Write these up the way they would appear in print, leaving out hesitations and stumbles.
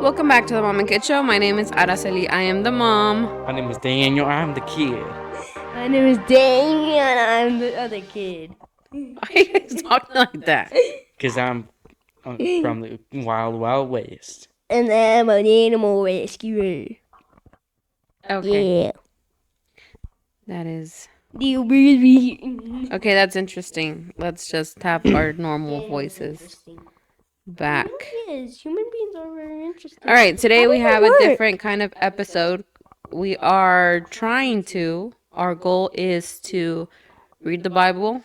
Welcome back to the Mom and Kid Show. My name is Araceli. I am the mom. My name is Daniel. I'm the kid. My name is Daniel, and I'm the other kid. Why are you guys talking like that? Because I'm from the Wild Wild West. And I'm an animal rescuer. Okay. Yeah. That is... Okay, that's interesting. Let's just have our normal voices back. Yes, human beings are very interesting. All right, today How we does it have a work? different kind of episode. We are trying to, our goal is to read the Bible,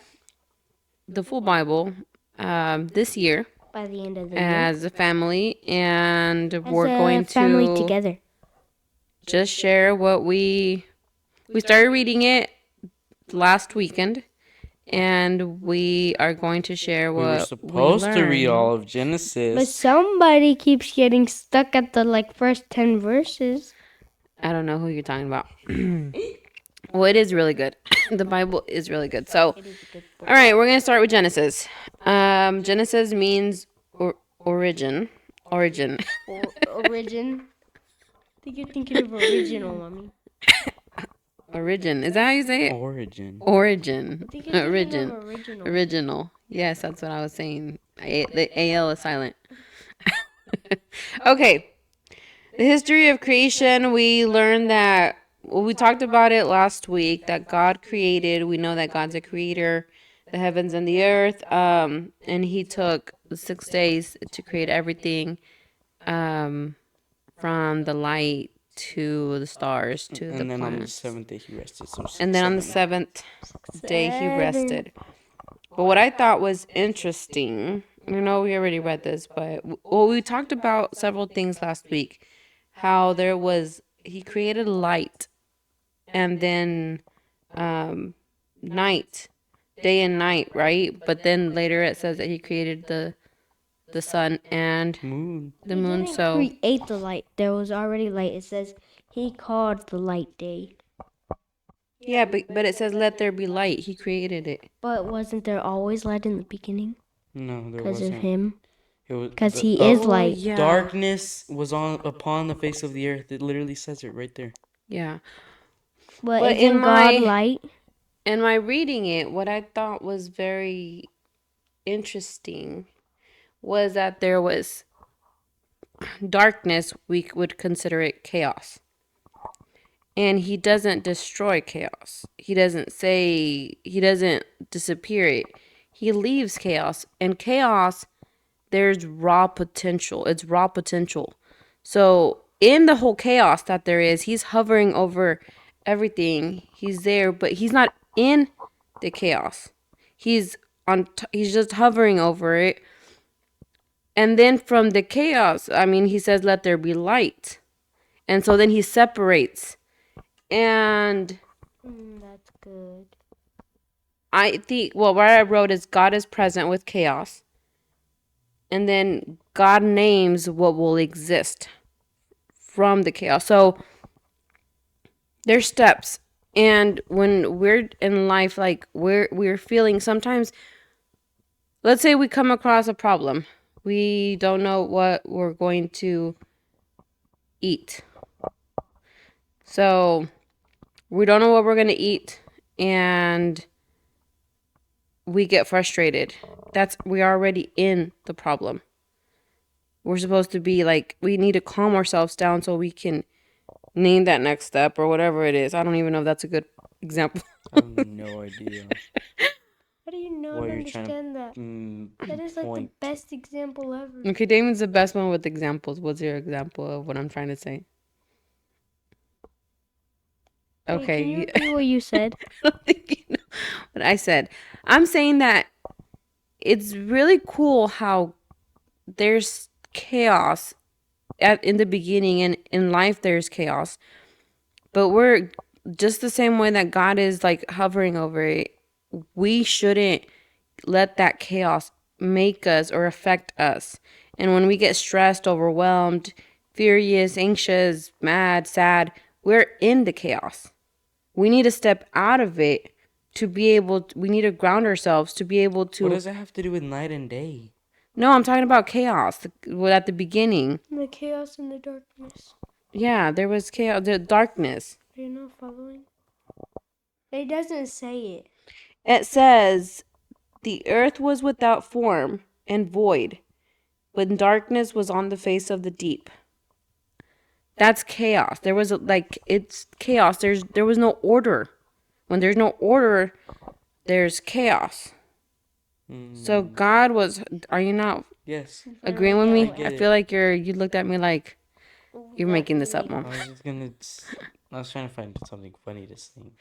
the full Bible, this year By the end of the year. as a family, and As we're a going family to together. just share what we started reading it last weekend, and we are going to share We what were supposed to read all of Genesis. But somebody keeps getting stuck at the first 10 verses. I don't know who you're talking about. Well, it is really good. The Bible is really good. So, all right, we're gonna start with Genesis. Genesis means origin. Origin. I think you're thinking of original, Mommy. Origin. Is that how you say it? Origin. Origin. I think you're thinking Origin. of original. Original. Yes, that's what I was saying. The AL is silent. Okay. The history of creation, we learned that, well, we talked about it last week, that God created, we know that God's a creator, the heavens and the earth, and he took 6 days to create everything, from the light to the stars to the And then on the planets. 7th day he rested. So And then on the 7th day he rested. But what I thought was interesting, we already read this, but we talked about several things last week. How he created light, and then night, day and night, right? But then later it says that he created the sun and moon. the moon. He didn't So create the light. There was already light. It says he called the light day. yeah, but it says let there be light. He created it. But wasn't there always light in the beginning? No, there Because wasn't. of him? It was Because he is light. Yeah. Darkness was upon the face of the earth. It literally says it right there. Yeah. But isn't God light? In my reading it, what I thought was very interesting was that there was darkness. We would consider it chaos. And he doesn't destroy chaos. He doesn't disappear it. He leaves chaos. And chaos, there's raw potential. It's raw potential. So in the whole chaos that there is, he's hovering over everything. He's there, but he's not in the chaos. He's just hovering over it. And then from the chaos, he says, let there be light. And so then he separates. And That's good. I think, what I wrote is God is present with chaos. And then God names what will exist from the chaos. So there's steps. And when we're in life, we're feeling sometimes, let's say we come across a problem. We don't know what we're going to eat. So we don't know what we're going to eat, and we get frustrated. We're already in the problem. We're supposed to be we need to calm ourselves down so we can name that next step or whatever it is. I don't even know if that's a good example. I have no idea. How do you not understand that? That is the best example ever. Okay, Damon's the best one with examples. What's your example of what I'm trying to say? Okay. Can you repeat what you said? I don't think you know what I said. I'm saying that it's really cool how there's chaos in the beginning, and in life there's chaos. But we're just the same way that God is hovering over it. We shouldn't let that chaos make us or affect us. And when we get stressed, overwhelmed, furious, anxious, mad, sad, we're in the chaos. We need to step out of it we need to ground ourselves to be able to. What does that have to do with night and day? No, I'm talking about chaos at the beginning. The chaos and the darkness. Yeah, there was chaos, the darkness. Are you not following? It doesn't say it. It says, the earth was without form and void, when darkness was on the face of the deep. That's chaos. There was it's chaos. There was no order. When there's no order, there's chaos. So God was. Are you not? Yes. Agreeing with me? I I feel like you looked at me like you're making this up, Mom. I was trying to find something funny to sing.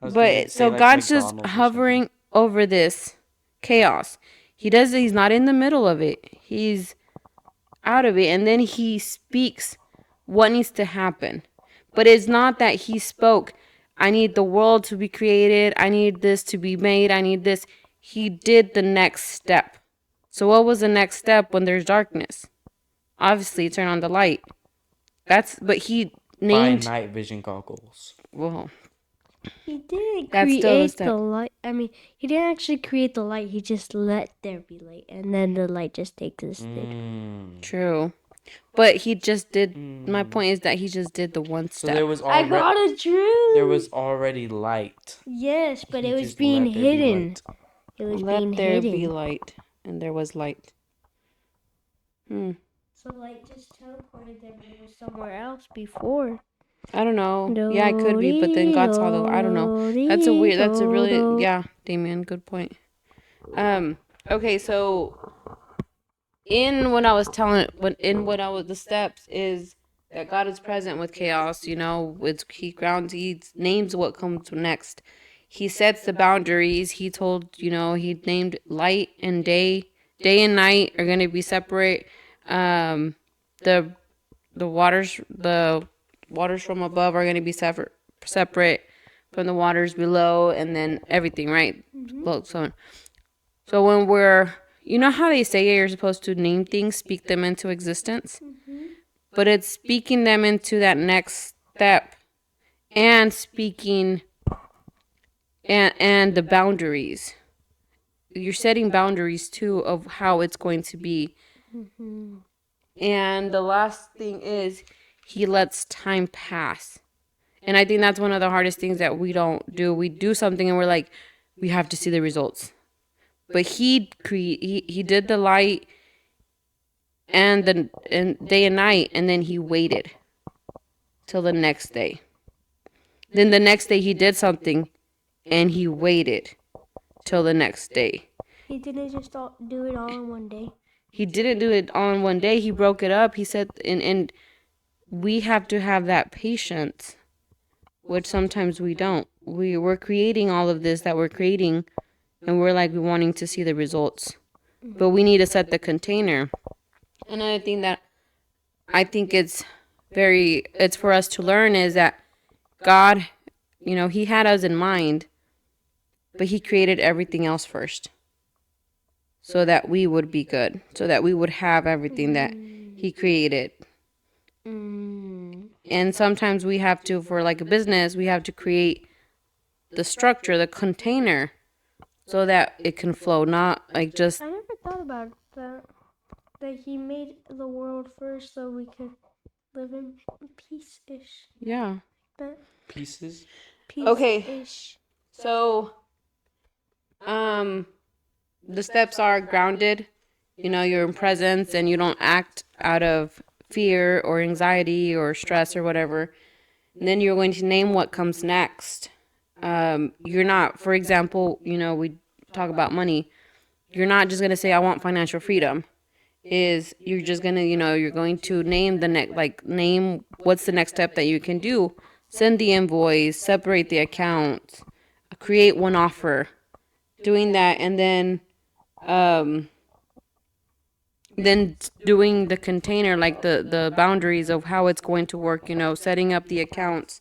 But so God's just hovering over this chaos. He's not in the middle of it. He's out of it, and then he speaks what needs to happen. But it's not that he spoke, I need the world to be created, I need this to be made, I need this. He did the next step. So what was the next step when there's darkness? Obviously turn on the light. But he named by night vision goggles. Well, he didn't create the light. I mean, he didn't actually create the light. He just let there be light, and then the light just existed. True. But he just did. My point is that he just did the one step. So there was I got it true. There was already light. Yes, but it was being hidden. It was being hidden. Let there be light, and there was light. So light just teleported there, but it was somewhere else before. I don't know. Yeah, it could be, but then God saw the. I don't know. That's a really. Yeah, Damien, good point. Okay, so the steps is that God is present with chaos. He names what comes next. He sets the boundaries. He named light and day and night are going to be separate. The waters from above are going to be separate from the waters below, and then everything, right? So when you know how they say you're supposed to name things, speak them into existence? But it's speaking them into that next step and speaking and the boundaries. You're setting boundaries too of how it's going to be. And the last thing is he lets time pass. And I think that's one of the hardest things that we don't do. We do something and we're like, we have to see the results. But he did the light and day and night, and then he waited till the next day. Then the next day he did something and he waited till the next day. He didn't just do it all in one day. He didn't do it all in one day. He broke it up. He said, and we have to have that patience, which sometimes we don't. We're creating all of this that we're creating, and we're like wanting to see the results. But we need to set the container. Another thing that I think it's for us to learn is that God, he had us in mind, but he created everything else first so that we would be good, so that we would have everything that he created. And sometimes we have to, for like a business, we have to create the structure, the container, so that it can flow, not like just... I never thought about that. That he made the world first so we could live in peace-ish. Yeah. Pieces? Peace-ish. Okay. So, the steps are grounded. You're in presence and you don't act out of fear or anxiety or stress or whatever. And then you're going to name what comes next. You're not, for example, we talk about money. You're not just going to say, I want financial freedom. You're just going to, you're going to name name what's the next step that you can do. Send the invoice, separate the accounts, create one offer. Doing that, and then doing the container, like the boundaries of how it's going to work, setting up the accounts.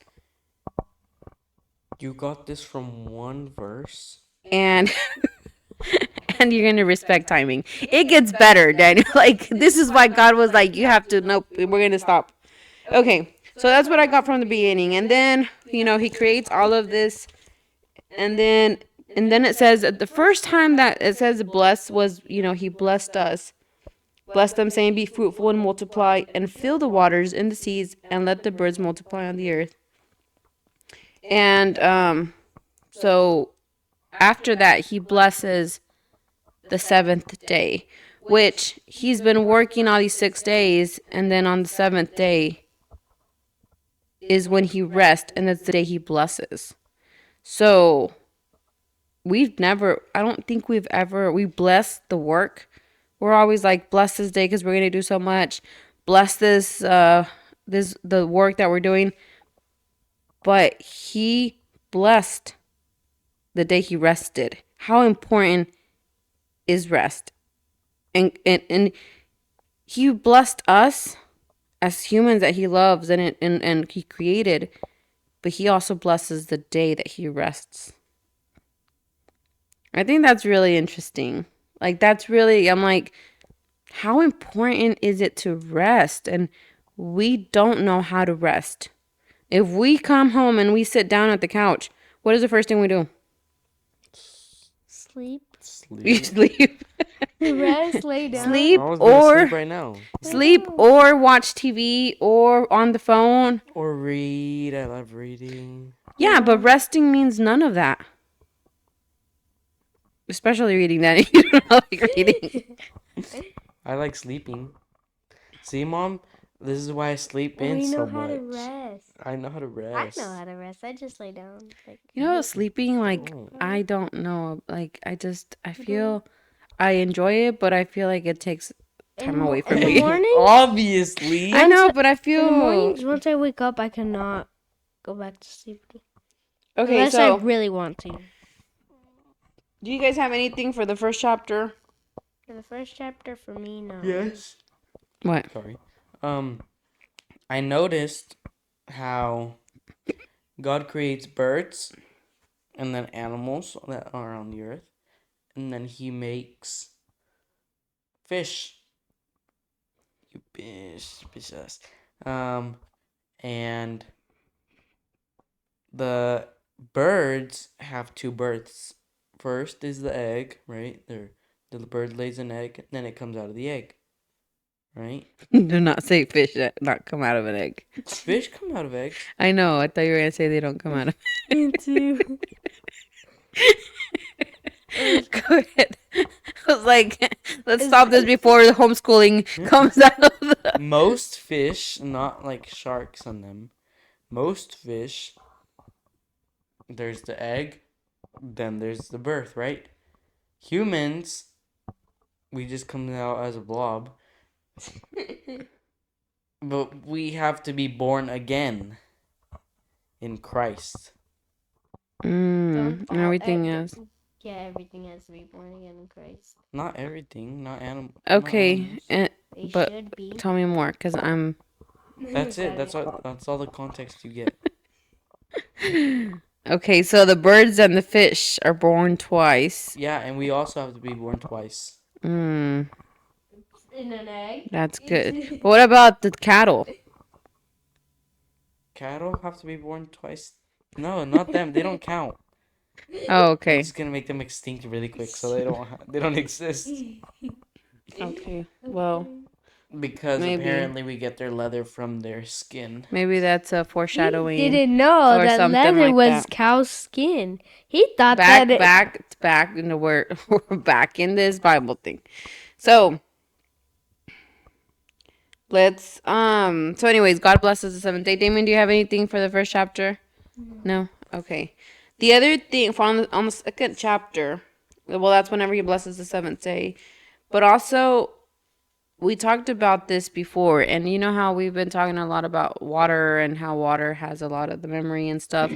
You got this from one verse? And and you're going to respect timing. It gets better, Daniel. Like, this is why God was like, you have to, nope, we're going to stop. Okay, so that's what I got from the beginning. And then, he creates all of this, and then it says that the first time that it says bless was, he blessed us. blessed them, saying, "Be fruitful and multiply, and fill the waters and the seas, and let the birds multiply on the earth." And so after that, he blesses the seventh day, which he's been working all these 6 days, and then on the seventh day is when he rests, and that's the day he blesses. So I don't think we blessed the work. We're always like, bless this day because we're going to do so much. Bless the work that we're doing. But he blessed the day he rested. How important is rest? And he blessed us as humans that he loves and he created, but he also blesses the day that he rests. I think that's really interesting. Like, I'm like, how important is it to rest? And we don't know how to rest. If we come home and we sit down at the couch, what is the first thing we do? Sleep. We sleep. Rest, lay down. Sleep I was gonna or sleep right now. sleep or watch TV or on the phone. Or read. I love reading. Yeah, but resting means none of that. Especially reading that. You don't like reading. I like sleeping. See, Mom? This is why I sleep in We know so how to much. rest. I know how to rest. I know how to rest. I just lay down. Like, You know, sleeping, like, Oh. I don't know. Like, I feel I enjoy it, but I feel like it takes time away from in the me. morning. Obviously. I know, but I In the feel mornings, once I wake up, I cannot go back to sleep. okay. Unless So, I really want to. do you guys have anything for the first chapter? For the first chapter, for me, no. Yes. What? Sorry. I noticed how God creates birds and then animals that are on the earth, and then he makes fish. You bitch ass. And the birds have two births. First is the egg, right? The bird lays an egg, then it comes out of the egg, right? Do not say fish that not come out of an egg. Fish come out of eggs. I know. I thought you were gonna say they don't come out of. Me too. Go ahead. I was like, let's stop this before the homeschooling comes out of the. Most fish, not like sharks on them, most fish, there's the egg, then there's the birth, right? Humans, we just come out as a blob. But we have to be born again in Christ. Everything else. Yeah, everything has to be born again in Christ. Not everything, not animal. Okay, not They but should be. tell me more, cause I'm. that's it. That's all the context you get. Okay, so the birds and the fish are born twice. Yeah, and we also have to be born twice. In an egg. That's good. But what about the cattle? Cattle have to be born twice. No, not them. They don't count. Oh, okay. It's just gonna make them extinct really quick, so they don't exist. Okay. Well, Because Maybe. apparently we get their leather from their skin. maybe that's a foreshadowing. Didn't know or that something leather like was that. cow's skin. He thought back that back into where we're back in this Bible thing. So let's so anyways, God blesses the seventh day. Damon, do you have anything for the first chapter? No? Okay. The other thing for on the second chapter, well, that's whenever he blesses the seventh day. But also we talked about this before, and you know how we've been talking a lot about water and how water has a lot of the memory and stuff.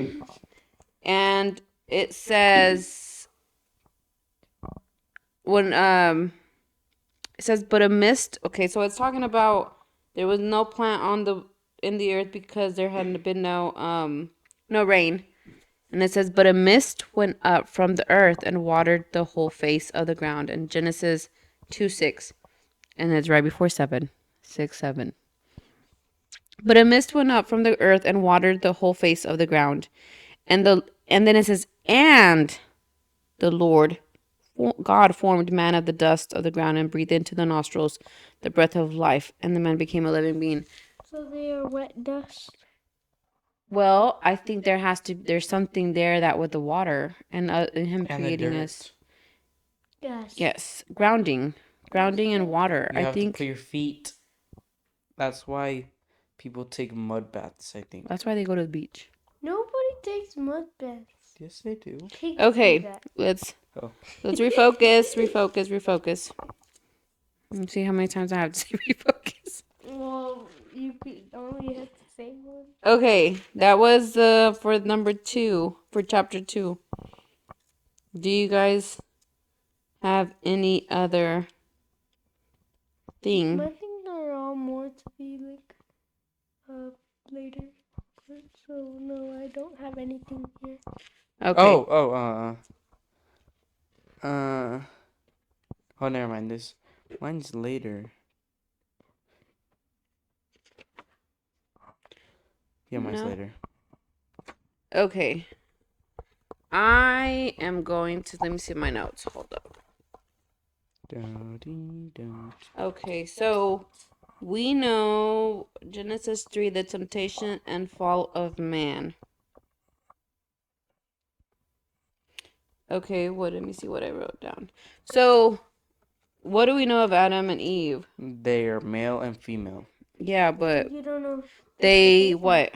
And it says when it says but a mist. Okay, so it's talking about there was no plant in the earth because there hadn't been no rain. And it says but a mist went up from the earth and watered the whole face of the ground in Genesis 2:6. And it's right before 7. 6, 7. But a mist went up from the earth and watered the whole face of the ground. And then it says, and the Lord God formed man of the dust of the ground and breathed into the nostrils the breath of life, and the man became a living being. So they are wet dust. Well, I think there's something there that with the water and him And the creating us. Yes. Yes, grounding and water. You I have to think put your feet. That's why people take mud baths, I think. that's why they go to the beach. Nobody takes mud baths. Yes, they do. Pigs do Okay, that. let's Oh. refocus. Let's see how many times I have to say refocus. Well, you could only have to say one. Okay, that was for number 2 for chapter 2. Do you guys have any other thing? I think there are more to be like later. So no, I don't have anything here. Okay. Oh, never mind. This mine's later. Yeah, mine's No. later. Okay. I am going to let me see my notes. Hold up. Okay, so we know Genesis 3, the temptation and fall of man. Okay, let me see what I wrote down. So, what do we know of Adam and Eve? They are male and female. Yeah, but You don't know. they what?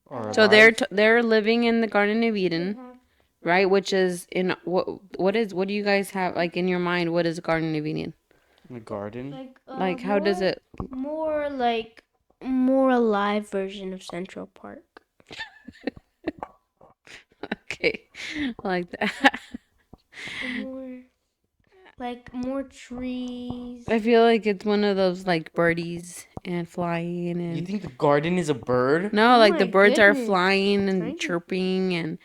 Or So alive. they're living in the Garden of Eden, right? Which is in what do you guys have like in your mind? What is the Garden of Eden? A garden. Like how does it? More like more alive version of Central Park. Okay, like that. More trees. I feel like it's one of those like birdies and flying You and think the garden is a bird? no, Oh like the my birds are goodness. flying and Tiny. chirping and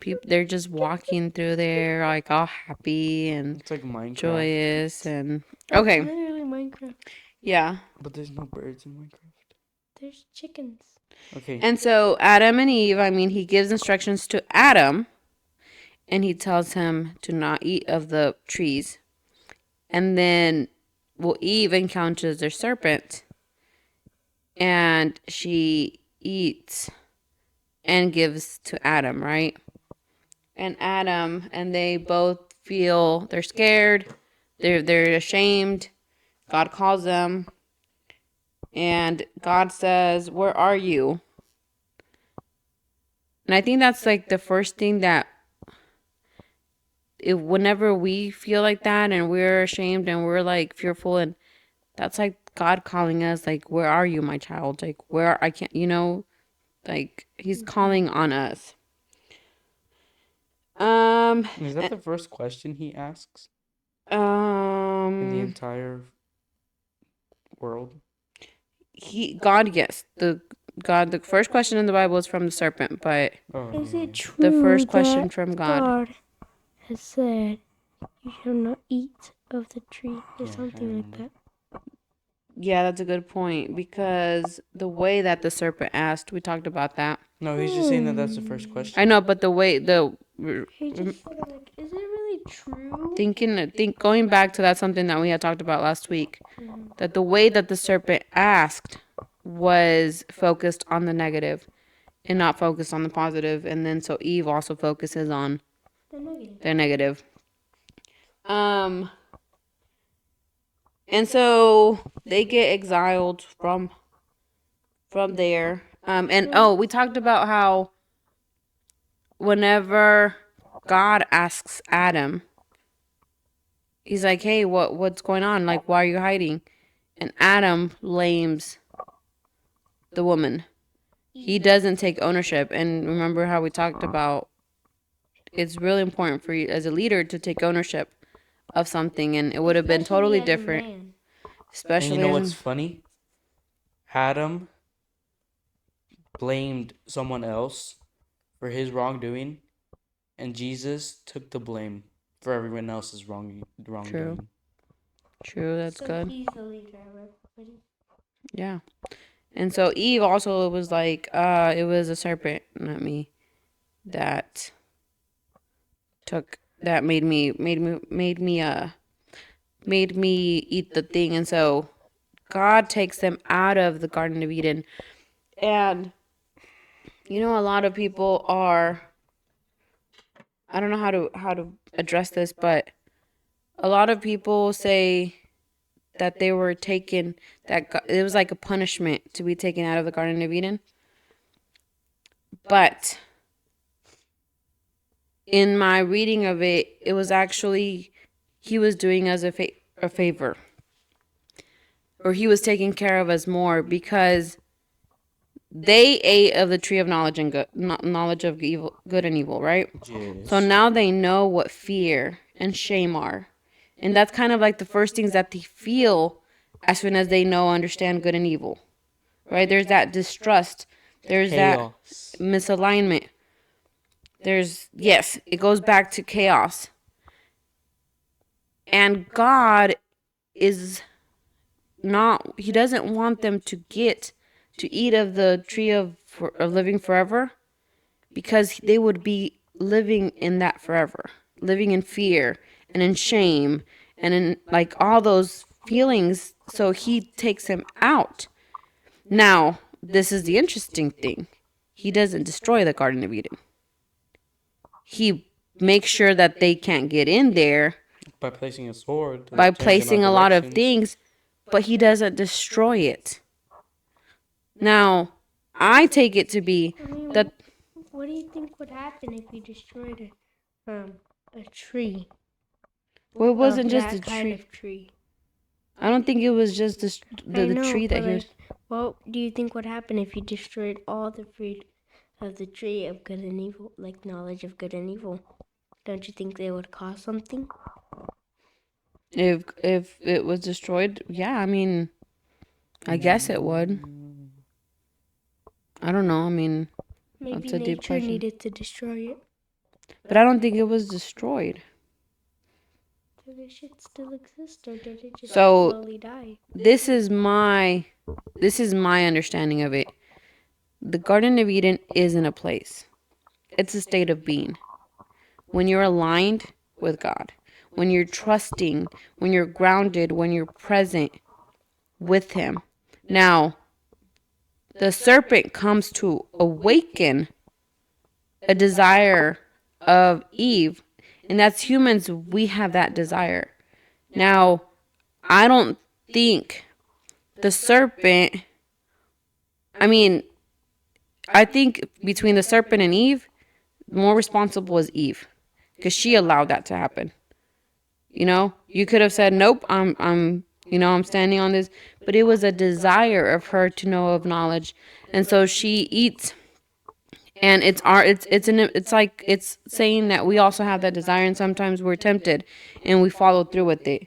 people they're just walking through there like all happy and It's like Minecraft. joyous and That's okay, literally Minecraft. yeah. But there's no birds in Minecraft. There's chickens. Okay. And so Adam and Eve, I mean, he gives instructions to Adam and he tells him to not eat of the trees. And then, well, Eve encounters the serpent and she eats and gives to Adam, right? And Adam and they both feel they're scared, they're ashamed. God calls them and God says, "Where are you?" And I think that's like the first thing that whenever we feel like that and we're ashamed and we're like fearful and that's like God calling us like, "Where are you, my child?" Like, where I can't, like he's calling on us. Is that the first question he asks in the entire world? Yes, the first question in the Bible is from the serpent, but Is it true the first question that from God. God has said you shall not eat of the tree or Yeah, something like that? Yeah, that's a good point because the way that the serpent asked, we talked about that. No, he's just saying that that's the first question. I know, but the way He just said like, is it really true? going back to that's something that we had talked about last week. That the way that the serpent asked was focused on the negative and not focused on the positive, and then so Eve also focuses on the negative. And so they get exiled from there. And we talked about how whenever God asks Adam, he's like, "Hey, what's going on? Like, why are you hiding?" And Adam blames the woman. He doesn't take ownership. And remember how we talked about it's really important for you as a leader to take ownership of something, and it would have been totally different. Especially, and you know what's funny? Adam blamed someone else for his wrongdoing, and Jesus took the blame for everyone else's wrongdoing. True, that's good. He's the leader of everybody. Yeah. And so Eve also was like, it was a serpent, not me, that took that made me eat the thing. And so God takes them out of the Garden of Eden. And a lot of people are, I don't know how to address this, but a lot of people say that they were taken, that it was like a punishment to be taken out of the Garden of Eden. But in my reading of it, it was actually he was doing us a favor, or he was taking care of us more, because they ate of the tree of knowledge and knowledge of good and evil, right? Yes. So now they know what fear and shame are, and that's kind of like the first things that they feel as soon as they understand good and evil, right? There's that distrust, there's that Chaos. misalignment. Yes, it goes back to chaos. And God is not, he doesn't want them to eat of the tree of living forever, because they would be living in that forever, living in fear and in shame and in like all those feelings. So he takes them out. Now, this is the interesting thing. He doesn't destroy the Garden of Eden. He makes sure that they can't get in there By placing a sword. by placing a lot of things, but he doesn't destroy it. Now, I take it to be that. What do you think would happen if you destroyed a tree? Well, it wasn't just that a kind tree. of tree. I don't think it was just the tree that he was. What do you think would happen if you destroyed all the fruit of the tree of good and evil, like knowledge of good and evil? Don't you think they would cause something? If it was destroyed, yeah, I mean, I guess it would. I don't know. I mean, Maybe that's a deep nature question. needed to destroy it. But I don't think it was destroyed. Did it should still exist, or did it just So slowly die? this is my understanding of it. The Garden of Eden isn't a place. It's a state of being. When you're aligned with God, when you're trusting, when you're grounded, when you're present with him. Now, the serpent comes to awaken a desire of Eve, and that's humans. We have that desire. Now, I don't think the serpent, I mean, I think between the serpent and Eve, more responsible is Eve, because she allowed that to happen. You could have said, nope, I'm standing on this, but it was a desire of her to know of knowledge. And so she eats, and it's like, it's saying that we also have that desire, and sometimes we're tempted and we follow through with it.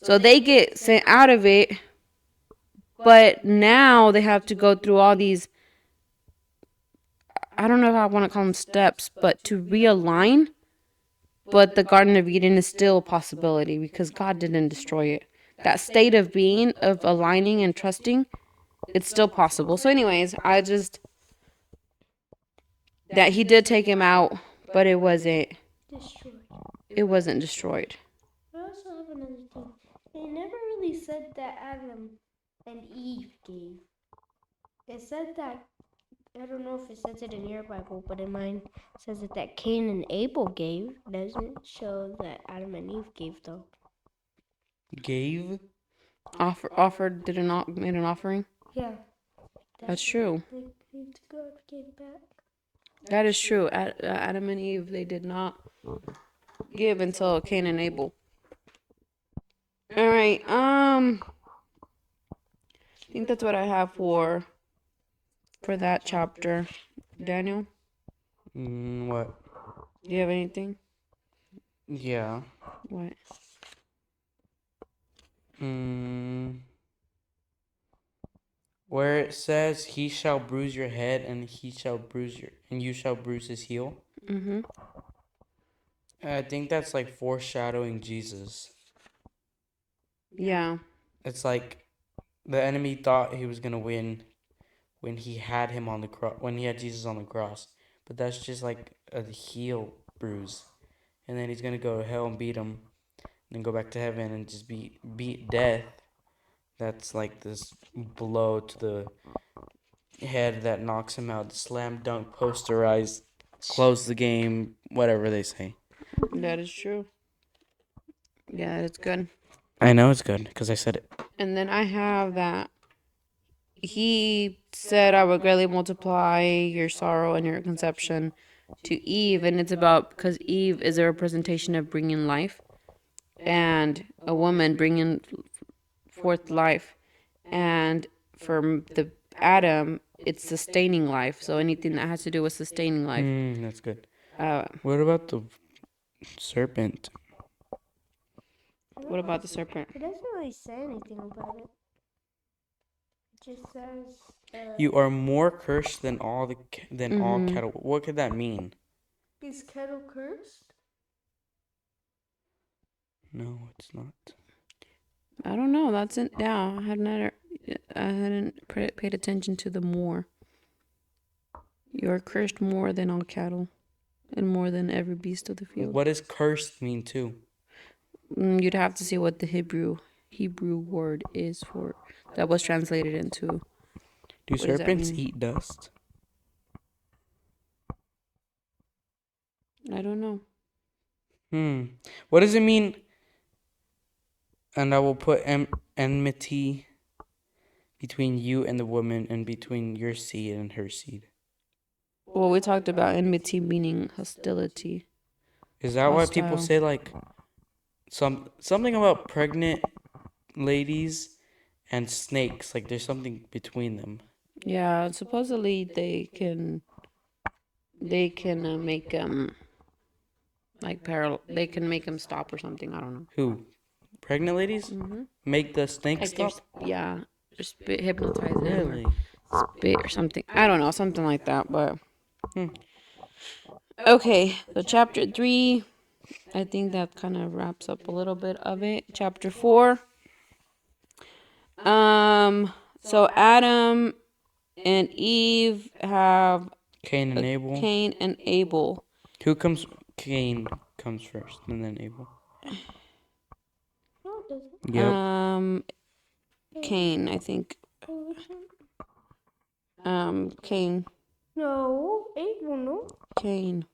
So they get sent out of it, but now they have to go through all these, I don't know if I want to call them steps, but to realign. But the Garden of Eden is still a possibility because God didn't destroy it. That state of being, of aligning and trusting, it's still possible. So anyways, that he did take him out, but it wasn't destroyed. I also have another thing. It never really said that Adam and Eve gave. It said that, I don't know if it says it in your Bible, but in mine it says that Cain and Abel gave. It doesn't show that Adam and Eve gave, though. Gave? Offered, made an offering? Yeah. That's true. God gave back. That is true. Adam and Eve, they did not give until Cain and Abel. All right. I think that's what I have for that chapter. Daniel, What? do you have anything? Yeah. What? Where it says, "He shall bruise your head, and you shall bruise his heel." Mm-hmm. I think that's like foreshadowing Jesus. Yeah. It's like the enemy thought he was gonna win when he had him on the cross, when he had Jesus on the cross, but that's just like a heel bruise. and then he's gonna go to hell and beat him, and then go back to heaven and just beat death. That's like this blow to the head that knocks him out. The slam dunk posterized, close the game, whatever they say. That is true. Yeah, it's good. I know it's good because I said it. And then I have that he said, I will greatly multiply your sorrow and your conception to Eve. And it's about because Eve is a representation of bringing life and a woman bringing forth life. And for the Adam, it's sustaining life. So anything that has to do with sustaining life. That's good. Uh, What about the serpent? what about the serpent? It doesn't really say anything about it. It just says. You are more cursed than all Mhm. cattle. What could that mean? Is cattle cursed? No, it's not. I don't know. That's it. Yeah, I hadn't paid attention to the more. You are cursed more than all cattle, and more than every beast of the field. What does cursed mean too? You'd have to see what the Hebrew word is for that was translated into. Do What does that serpents mean? eat dust? I don't know. What does it mean? And I will put enmity between you and the woman, and between your seed and her seed. Well, we talked about enmity meaning hostility. Is that why people Hostile. say like something about pregnant ladies and snakes? Like there's something between them. Yeah, supposedly they can make they can make them stop or something. I don't know. Who? Pregnant ladies? Make the snake Like stop? yeah, just spit hypnotize them Really? or spit or something. I don't know, something like that. But okay, so chapter 3. I think that kind of wraps up a little bit of it. Chapter 4. So Adam and Eve have Cain and Abel. Cain and Abel. Cain comes first, and then Abel. No, it doesn't. Yep. Cain, I think. Cain. No, Abel, no. Cain.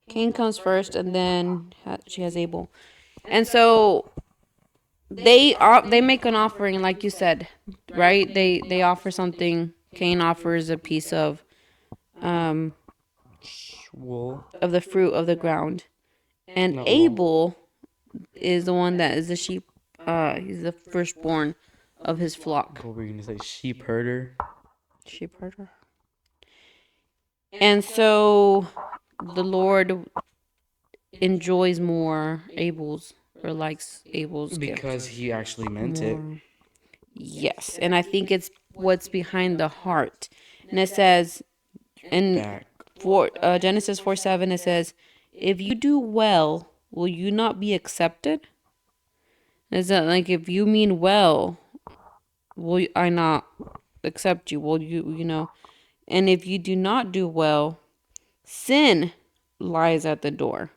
Cain comes first, and then she has Abel. And so they make an offering, like you said, right? They offer something. Cain offers a piece of Wool. of the fruit of the ground, and Not Abel is the one that is the sheep. He's the firstborn of his flock. What were you gonna say? Sheep herder. Sheep herder. And so the Lord enjoys more Abel's or likes Abel's Because gift. he actually meant it. Yes, and I think it's what's behind the heart. And it says in Genesis 4:7, it says, if you do well, will you not be accepted? Is that like if you mean well, will I not accept you? Will you know? And if you do not do well, sin lies at the door.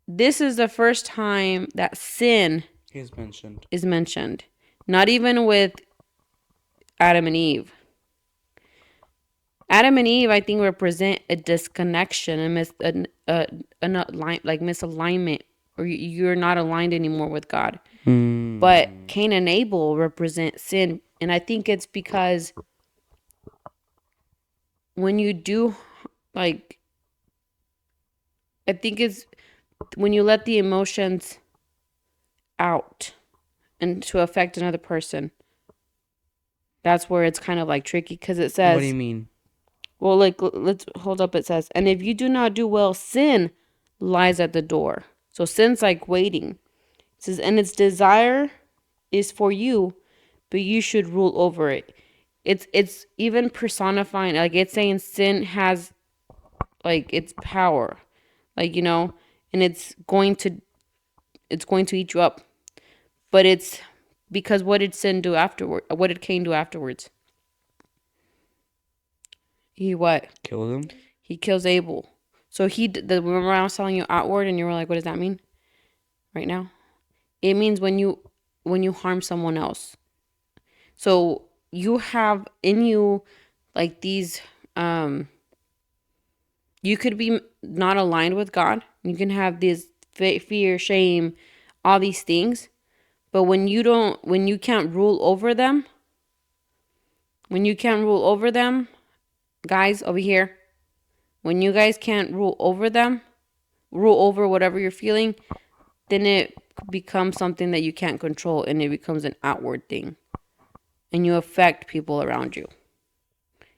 This is the first time that sin is mentioned. Not even with Adam and Eve. Adam and Eve, I think, represent a disconnection and misalignment, or you're not aligned anymore with God. But Cain and Abel represent sin, and I think it's because when you do, I think it's when you let the emotions out and to affect another person. That's where it's kind of like tricky because it says. What do you mean? Well, let's hold up. It says, and if you do not do well, sin lies at the door. So sin's like waiting. It says, and its desire is for you, but you should rule over it. It's even personifying, like it's saying sin has like its power, and it's going to eat you up. But it's because what did sin do afterward? What did Cain do afterwards? He what? Kill them? He kills Abel. So remember I was telling you outward, and you were like, "What does that mean?" Right now, it means when you harm someone else. So you have in you like these. You could be not aligned with God. You can have this fear, shame, all these things. But when you can't rule over them, guys over here, when you guys can't rule over them, rule over whatever you're feeling, then it becomes something that you can't control and it becomes an outward thing. And you affect people around you.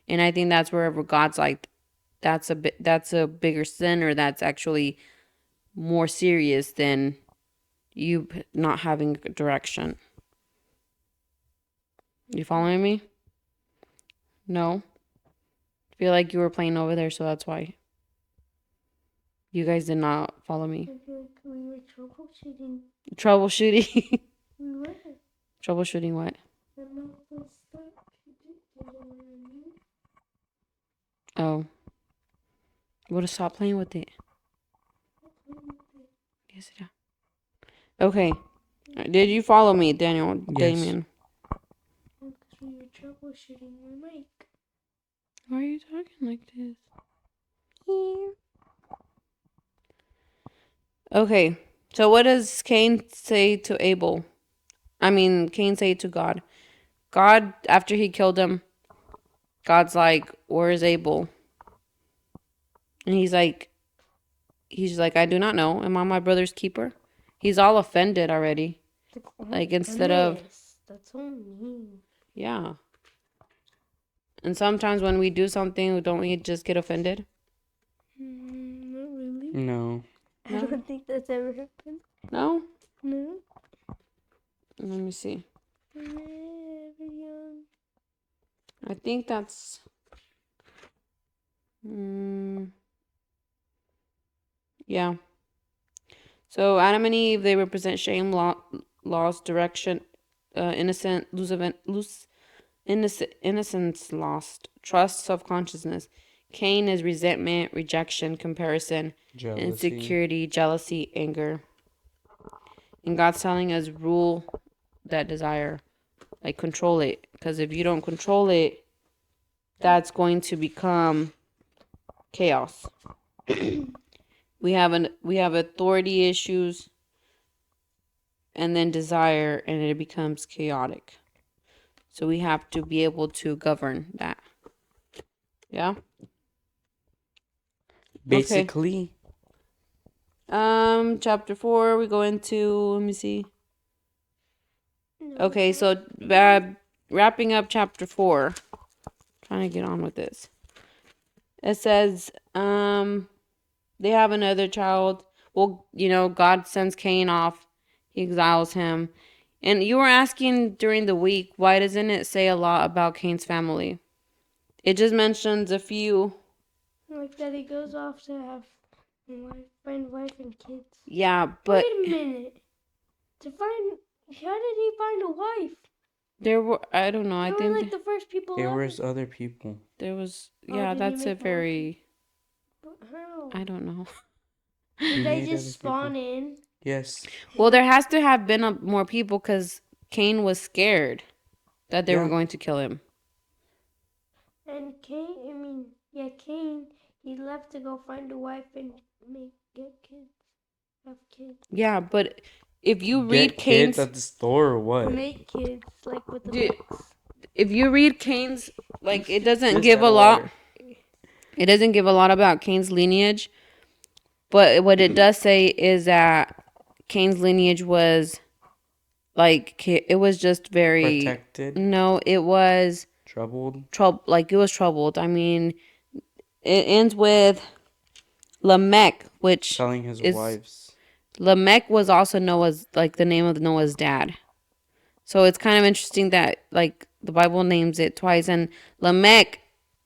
And I think that's wherever God's like, that's a bigger sin, or that's actually more serious than you not having direction. You following me? No? I feel like you were playing over there, so that's why. You guys did not follow me. We were troubleshooting. Troubleshooting? We were. Troubleshooting what? Oh. Would have stopped playing with it. Yes, yeah. Okay. Did you follow me, Daniel? Yes. Damien? Because we were troubleshooting your mic. Why are you talking like this? Okay. So what does Cain say to Abel? Cain say to God. God, after he killed him, God's like, "Where's Abel?" And he's like, "I do not know. Am I my brother's keeper?" He's all offended already. Like, instead of... That's so mean. Yeah. And sometimes when we do something, don't we just get offended? Not really. No. I don't think that's ever happened. No? No. Let me see. Never young. I think that's... yeah. So Adam and Eve, they represent shame, loss, direction, innocence lost, trust, self-consciousness. Cain is resentment, rejection, comparison, Jealousy. insecurity, jealousy, anger. And God's telling us, rule that desire, like control it. Because if you don't control it, that's going to become chaos. We have authority issues, and then desire, and it becomes chaotic. So we have to be able to govern that. Yeah? Basically. Okay. Chapter 4, we go into, let me see. Okay, so wrapping up chapter 4. Trying to get on with this. It says, they have another child. Well, God sends Cain off. He exiles him. And you were asking during the week, why doesn't it say a lot about Cain's family? It just mentions a few. Like that he goes off to find wife and kids. Yeah, but... Wait a minute. How did he find a wife? There were, I don't know. They I were think like the first people There ever. was other people. there was, Oh, yeah, did he that's a make very, But how? I don't know. Did He they made just other spawn people. in? Yes. Well, there has to have been more people because Cain was scared that they were going to kill him. And Cain, he left to go find a wife and get kids. Have kids. Yeah, but if you Get read Cain's... kids at the store or what? Make kids, like with the Dude, books. if you read Cain's, like, it doesn't Just give add a lot. water. It doesn't give a lot about Cain's lineage. But what it does say is that Cain's lineage was, like, it was just very... Protected. No, it was... Troubled. Like, it was troubled. It ends with Lamech, which Telling his is... wives. Lamech was also Noah's, like, the name of Noah's dad. So it's kind of interesting that, like, the Bible names it twice. And Lamech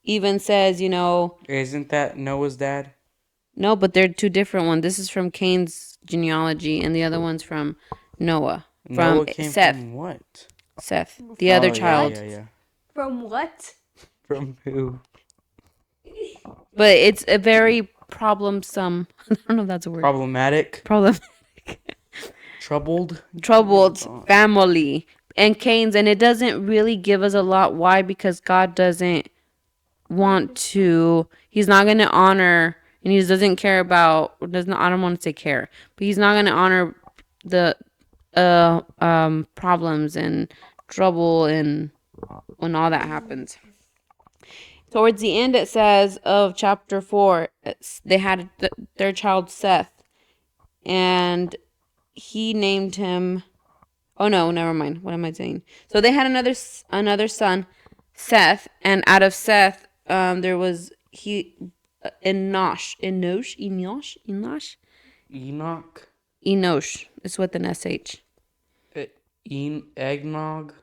even says, Isn't that Noah's dad? No, but they're two different ones. This is from Cain's genealogy, and the other one's from Noah. From Noah came Seth. from what? Seth, the other child. Yeah. From what? From who? But it's a very problemsome. I don't know if that's a word. Problematic. Troubled. Troubled family and Cain's, and it doesn't really give us a lot. Why? Because God doesn't want to. He's not going to honor, and he doesn't care about. Doesn't I don't want to say care, but he's not going to honor the problems and trouble and when all that happens. Towards the end, it says of chapter 4, they had their child Seth, and he named him. Oh no, never mind. What am I saying? So they had another son, Seth, and out of Seth, there was Enosh. Enosh. It's with an sh. Eggnog.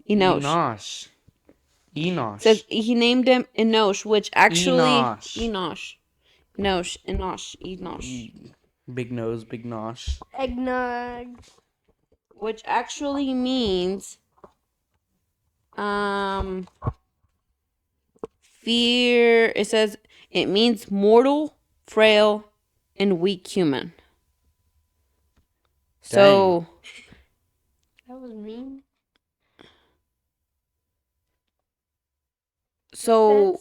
Enosh. Enosh. Says he named him Enosh, which actually Enosh. Enosh. Big nose, big nosh. Eggnog. Which actually means fear. It says it means mortal, frail, and weak human. So that was mean. So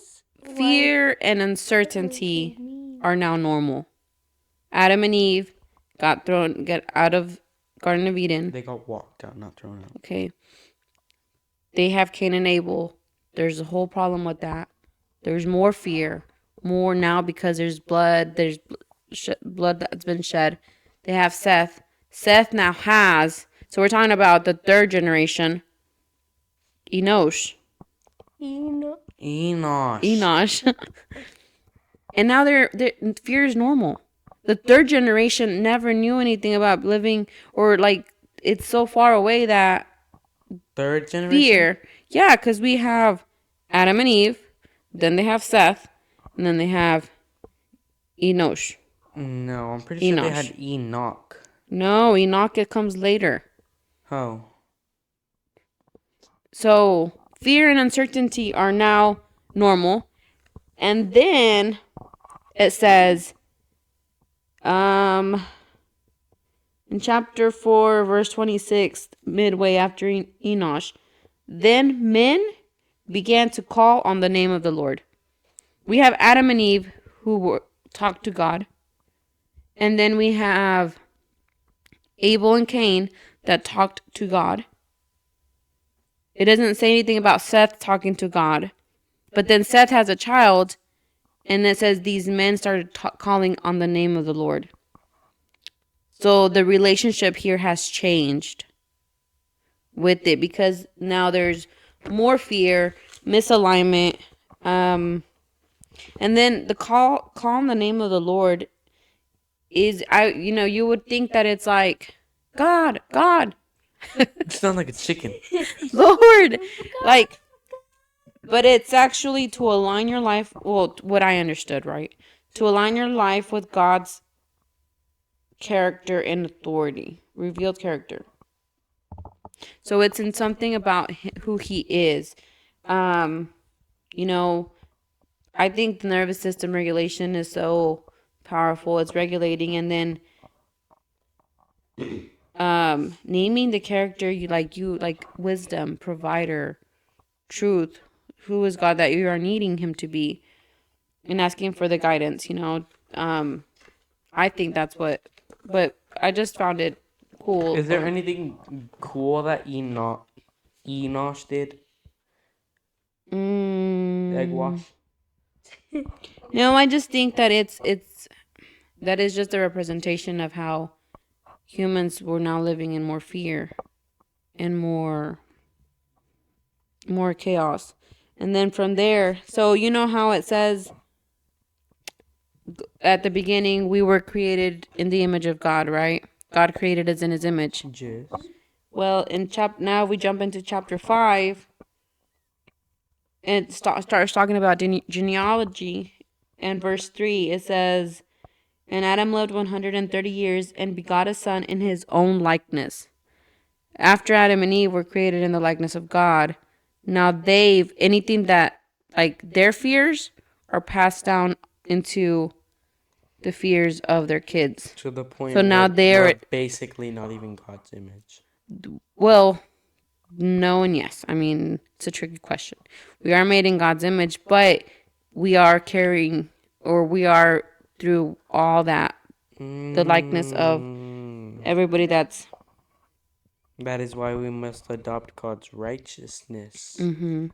fear and uncertainty are now normal. Adam and Eve get out of Garden of Eden. They got walked out, not thrown out. Okay. They have Cain and Abel. There's a whole problem with that. There's more fear. More now because there's blood. There's blood that's been shed. They have Seth. Seth now has. So we're talking about the third generation. Enosh. And now their fear is normal. The third generation never knew anything about living, or like it's so far away that third generation fear. Yeah, because we have Adam and Eve, then they have Seth, and then they have Enosh. No, I'm pretty sure they had Enoch. No, Enoch, it comes later. Oh. So fear and uncertainty are now normal. And then it says, in chapter 4, verse 26, midway after Enosh, then men began to call on the name of the Lord. We have Adam and Eve who talked to God. And then we have Abel and Cain that talked to God. It doesn't say anything about Seth talking to God. But then Seth has a child, and it says these men started calling on the name of the Lord. So the relationship here has changed with it because now there's more fear, misalignment, and then the call on the name of the Lord is you would think that it's like God. It sounds like a chicken. Lord, like. But it's actually to align your life, well, what I understood, right? To align your life with God's character and authority, revealed character. So it's in something about who he is. I think the nervous system regulation is so powerful. It's regulating, and then naming the character you like wisdom, provider, truth. Who is God that you are needing him to be, and asking for the guidance, I think that's but I just found it cool. Is there anything cool that Enosh did? Egg wash? No, I just think that it's that is just a representation of how humans were now living in more fear and more chaos. And then from there, so you know how it says at the beginning we were created in the image of God, right? God created us in his image. Yes. Well, now we jump into chapter 5 and starts talking about genealogy. And verse 3, it says, and Adam lived 130 years and begot a son in his own likeness. After Adam and Eve were created in the likeness of God, now anything that, like, their fears are passed down into the fears of their kids. To the point So now where we're they're basically not even God's image. well, no and yes. I mean, it's a tricky question. We are made in God's image, but we are carrying, or we are through all that, the likeness of everybody that's. That is why we must adopt God's righteousness, Mm-hmm.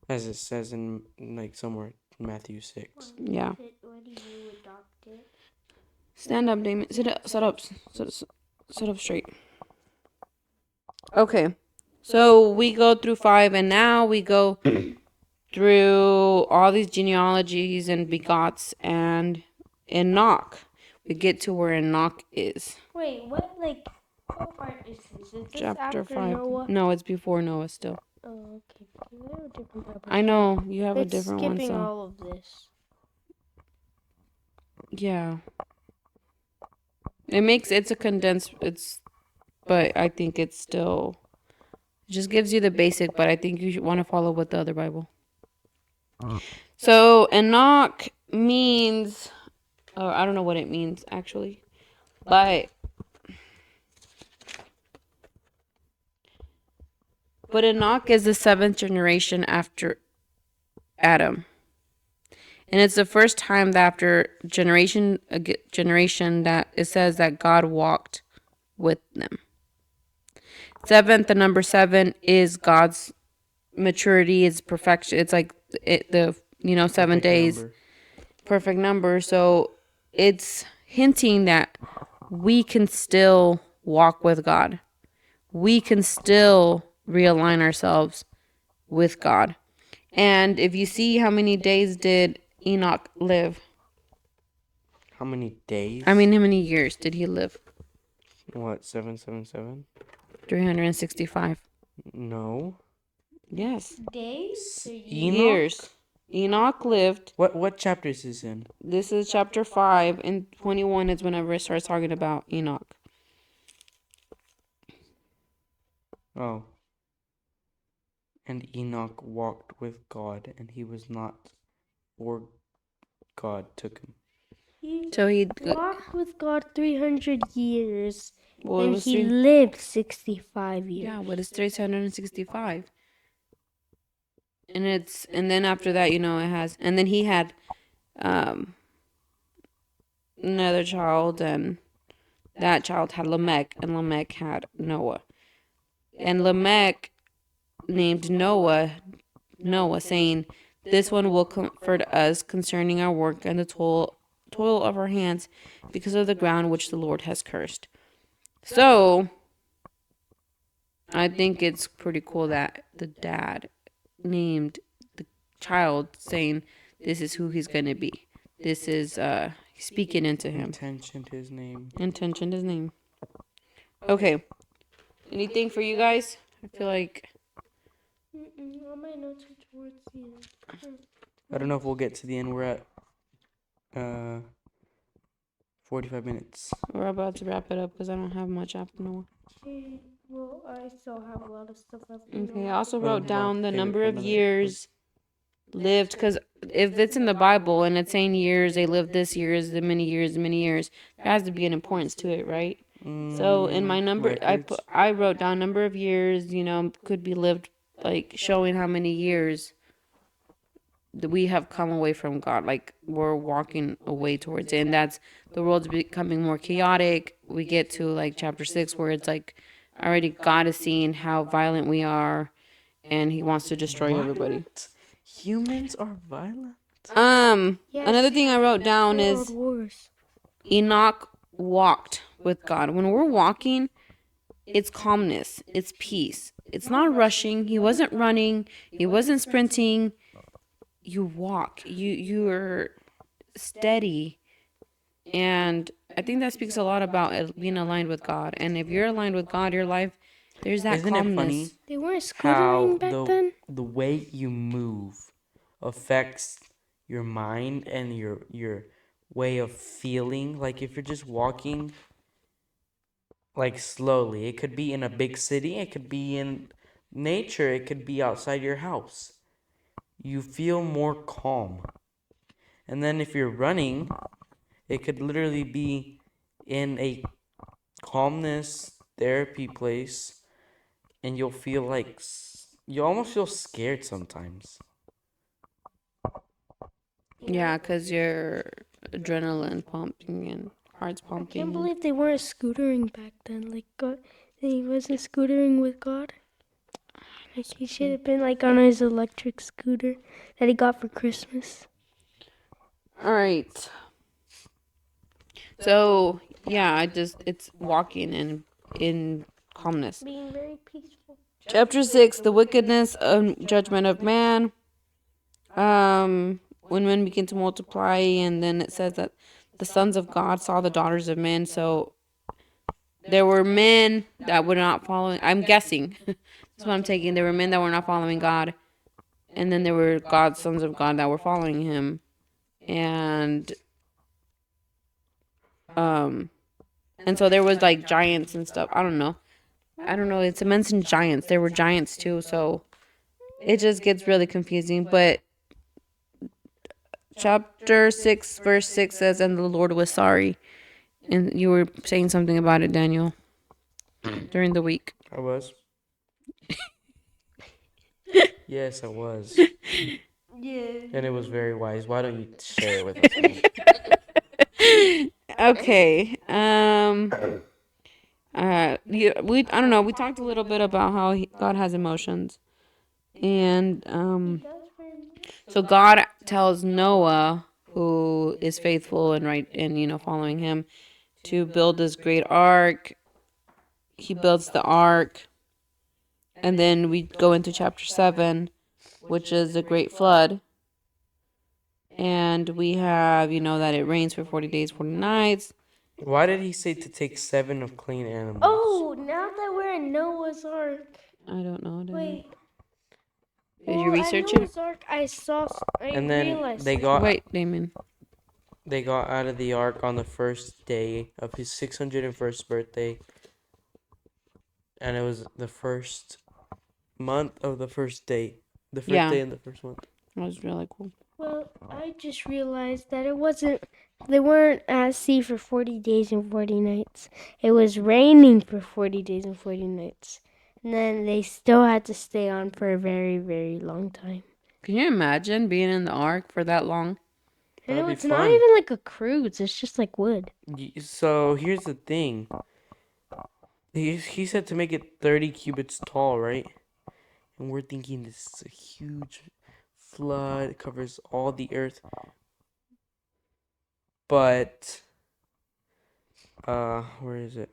as it says in like somewhere in Matthew 6. Yeah. What do you adopt it? Stand up, Damien. Sit up. Sit up straight. Okay. So we go through 5, and now we go through all these genealogies and begots and Enoch. We get to where Enoch is. Wait, what part is this? Is this Chapter after 5. Noah? No, it's before Noah still. Oh, okay. You have a different Bible. I know. You have a It's different one, skipping so. all of this. Yeah. It's a condensed, but I think it's still, it just gives you the basic, but I think you should want to follow with the other Bible. So Enoch means, I don't know what it means actually, but Enoch is the 7th generation after Adam. And it's the first time that after generation that it says that God walked with them. 7th, the number 7 is God's maturity, is perfection. It's like the 7 Perfect days, number. perfect number. So it's hinting that we can still walk with God. We can still realign ourselves with God. And if you see how many days did Enoch live? How many days? I mean, how many years did he live? What, 777? 365. No. Yes. Days? Enoch? Years. Enoch lived. What chapter is this in? This is chapter 5, and 21 is whenever it starts talking about Enoch. Oh. And Enoch walked with God, and he was not, or God took him. So he walked with God 300 years, well, it and was he three, lived 65 years. yeah, what is 365? And then after that, it has, and then he had another child, and that child had Lamech, and Lamech had Noah. And Lamech named Noah, saying, "This one will comfort us concerning our work and the toil of our hands, because of the ground which the Lord has cursed." So, I think it's pretty cool that the dad named the child, saying, "This is who he's gonna be. This is speaking into him." Intentioned his name. Intentioned his name. Okay. Anything for you guys? I feel like All my notes are towards the end. I don't know if we'll get to the end. We're at 45 minutes. we're about to wrap it up because I don't have much after Noah. Okay, well, I still have a lot of stuff left. Okay, I also Well, wrote down the save it number for of another years lived, because if it's in the Bible and it's saying years, they lived this years, the many years, there has to be an importance to it, right? So in my number, records. I wrote down number of years, could be lived, like showing how many years that we have come away from God, like we're walking away towards it, and that's the world's becoming more chaotic. We get to like chapter 6 where it's like already God is seeing how violent we are, and He wants to destroy everybody. What? Humans are violent? Another thing I wrote down is Wars. Enoch walked with God. When we're walking, it's calmness, it's peace. It's not rushing. He wasn't running. He wasn't sprinting. You walk. You're steady, and I think that speaks a lot about being aligned with God. And if you're aligned with God, your life, there's that Isn't calmness. it funny They weren't how scootering back then? the way you move affects your mind and your way of feeling? Like if you're just walking like slowly, it could be in a big city, it could be in nature, it could be outside your house. You feel more calm. And then if you're running, it could literally be in a calmness therapy place, and you'll feel like you almost feel scared sometimes. Yeah, because your adrenaline pumping and heart's I pumping. can't believe they weren't scootering back then. Like God, he wasn't scootering with God. Like he should have been like on his electric scooter that he got for Christmas. All right. So yeah, it's walking in calmness. Being very peaceful. Chapter 6: the wickedness and judgment of man. When men begin to multiply, and then it says that the sons of God saw the daughters of men. So there were men that were not following. I'm guessing. That's what I'm taking. There were men that were not following God, and then there were God's sons of God that were following Him, and um, and so there was like giants and stuff. I don't know. It's immense and giants. There were giants too. So it just gets really confusing. But chapter 6, verse 6 says, "And the Lord was sorry." And you were saying something about it, Daniel, during the week. I was. Yes, I was. Yeah. And it was very wise. Why don't you share it with us? Okay. I don't know. We talked a little bit about how God has emotions, and so God tells Noah, who is faithful and right and following Him, to build this great ark. He builds the ark, and then we go into chapter 7, which is the great flood. And we have, that it rains for 40 days, 40 nights. Why did he say to take 7 of clean animals? Oh, now that we're in Noah's Ark. I don't know. Wait. Did you research at Noah's it? Ark, I And then realized. they got Wait, Damon. they got out of the ark on the first day of his 601st birthday. And it was the first month of the first day. The first day in the first month. That was really cool. Well, I just realized that they weren't at sea for 40 days and 40 nights. It was raining for 40 days and 40 nights. And then they still had to stay on for a very, very long time. Can you imagine being in the ark for that long? And That'd be it's not fun. even like a cruise, it's just like wood. So here's the thing. He said to make it 30 cubits tall, right? And we're thinking this is a huge flood. It covers all the earth. But, where is it?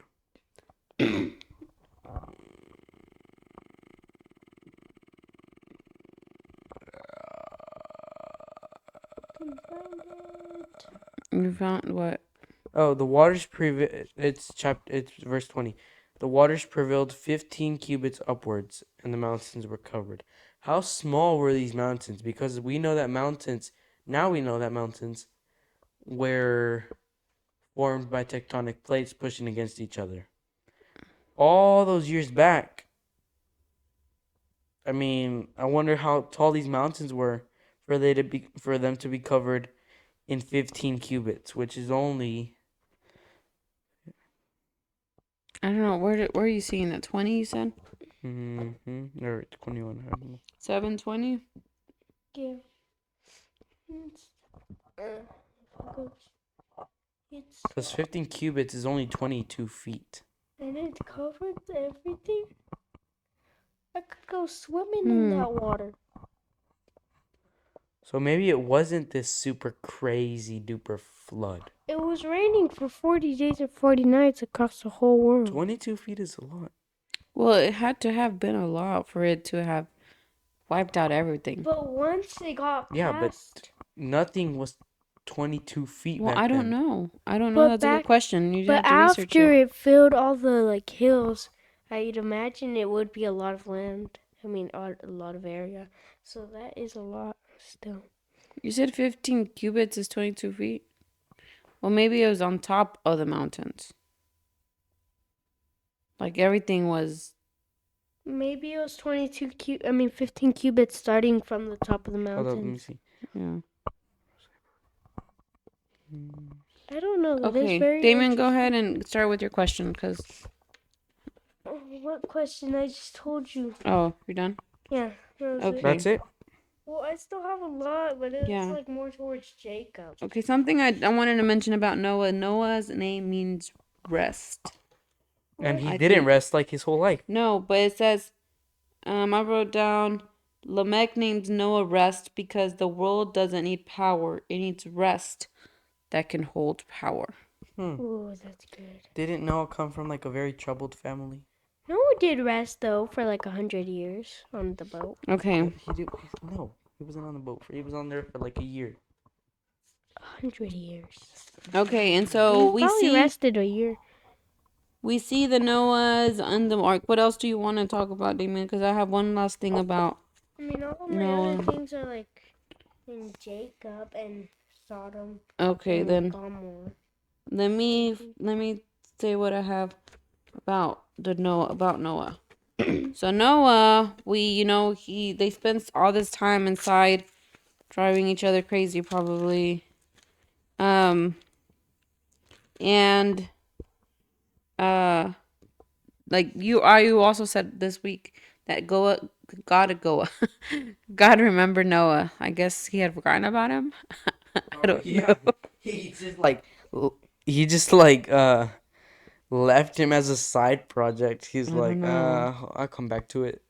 You found what? Oh, the waters prevailed. It's verse 20. The waters prevailed 15 cubits upwards, and the mountains were covered. How small were these mountains? Because we know that mountains were formed by tectonic plates pushing against each other. All those years back. I mean, I wonder how tall these mountains were for them to be covered in 15 cubits, which is only. I don't know. Where are you seeing that? 20, you said? Or 21. I don't know. 720? Yeah. Because 15 cubits is only 22 feet. And it covered everything. I could go swimming in that water. So maybe it wasn't this super crazy duper flood. It was raining for 40 days and 40 nights across the whole world. 22 feet is a lot. Well, it had to have been a lot for it to have wiped out everything. But once they got past... Yeah, but nothing was 22 feet Well, back I don't then. know. But That's a good question. You have But to research after it. it filled all the hills, I'd imagine it would be a lot of land. I mean, a lot of area. So that is a lot still. You said 15 cubits is 22 feet? Well, maybe it was on top of the mountains. Like everything was... Maybe it was 15 cubits starting from the top of the Hold mountains. up, let me see. Yeah. I don't know. That is Okay, very Damon, go interesting. ahead and start with your question, because... What question? I just told you. Oh, you're done? Yeah, that was Okay. it. That's it. Well, I still have a lot, but it's Yeah. like more towards Jacob. Okay, something I wanted to mention about Noah. Noah's name means rest. And he I didn't think. rest like his whole life. No, but it says, I wrote down, Lamech names Noah rest because the world doesn't need power. It needs rest that can hold power. Oh, that's good. Didn't Noah come from like a very troubled family? Noah did rest though for like 100 years on the boat. Okay. No, he wasn't on the boat. He was on there for like a year. 100 years. Okay, and so He probably rested a year. we see the Noahs on the ark. What else do you want to talk about, Damon? Because I have one last thing about I mean, all of my Noah. other things are like in Jacob and Sodom Okay, and then Gomorrah. let me say what I have about Noah. So Noah, they spent all this time inside, driving each other crazy, probably. And like you also said this week that God remember Noah. I guess he had forgotten about him. I don't know. He just like he just like left him as a side project. He's I don't like, know. I'll come back to it.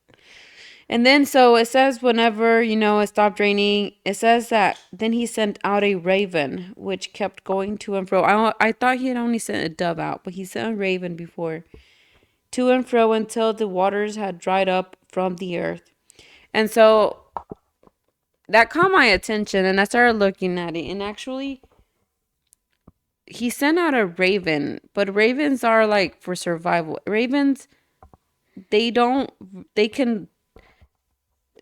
And then so it says whenever, it stopped raining, it says that then he sent out a raven, which kept going to and fro. I thought he had only sent a dove out, but he sent a raven before, to and fro until the waters had dried up from the earth. And so that caught my attention, and I started looking at it. And actually, he sent out a raven, but ravens are like for survival. Ravens, they can,